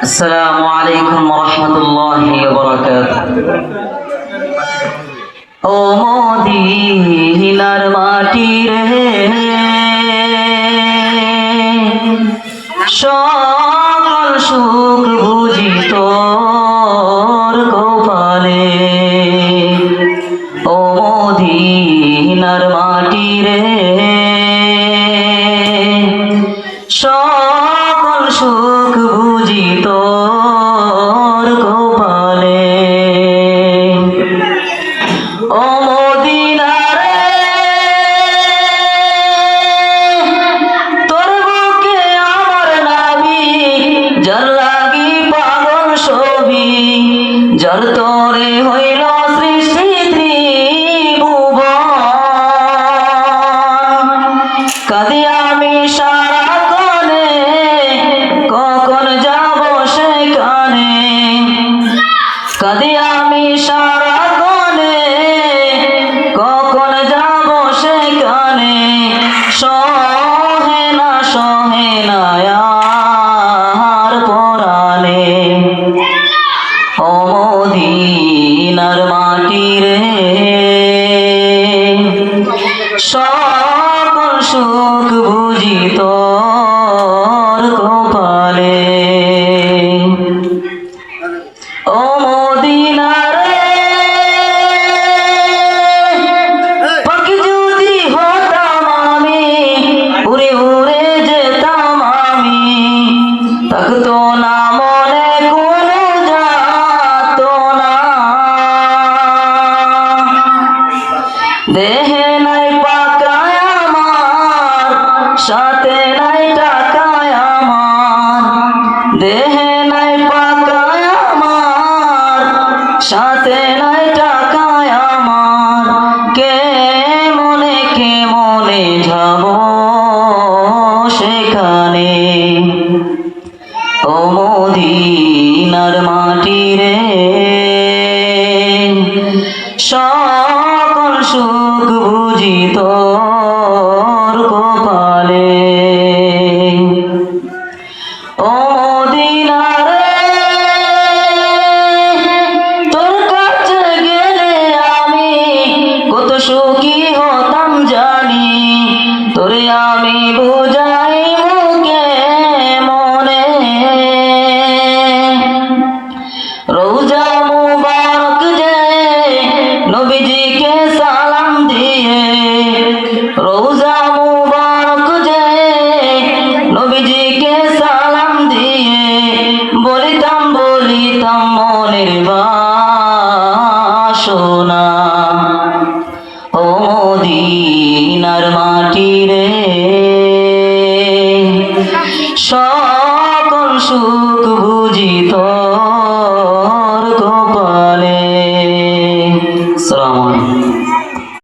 আসসালামু আলাইকুম ওয়া রাহমাতুল্লাহি ওয়া বারাকাতুহু। ও মদিনার মাটি রে, সকল সুখ বুঝি তোর কপালে। ও মদিনার মাটি রে, সকল সুখ বুঝি তোর কপালে। ও মদিনা রে, তোর বুকে আমার নাবি, যার লাগি পাগল ছবি, যার তরে হইল সৃষ্টি ত্রিভুবন। কাঁদি আমি সারাক্ষণে, কখন যাব সেখানে। কাঁদি আমি সারাক্ষণে, কখন যাব সেখানে। সহে না আর পরাণে। ও মদিনার মাটি রে, সকল সুখ বুঝি তোর কপালে। ও মদিনা রে, পাখি যদি হতাম আমি, উড়ে উড়ে যেতাম আমি। থাকতো না মনে কোনো যাতনা, দেহে নাই পাকায় আমার, সাথে নাই টাকায় আমার। দেহে নাই পাকায় আমার, সাথে নাই টাকায় আমার। কে মনে যাব সেখানে। ও মদিনার মাটি রে, সকল সুখ বুঝি তোর কপালে। ও মদিনা রে, তোর কাছে গেলে আমি কত সুখী হতাম জানি। তোরে আমি বুঝাই মুখে মনে, রোজা মুবারক যে নবীজিকে সালাম দিয়ে। রোজা মুবারক যে নবীজিকে সালাম দিয়ে। বলিতাম মনের বাসনা। ও মদিনার মাটি রে, সকল সুখ বুঝি তোর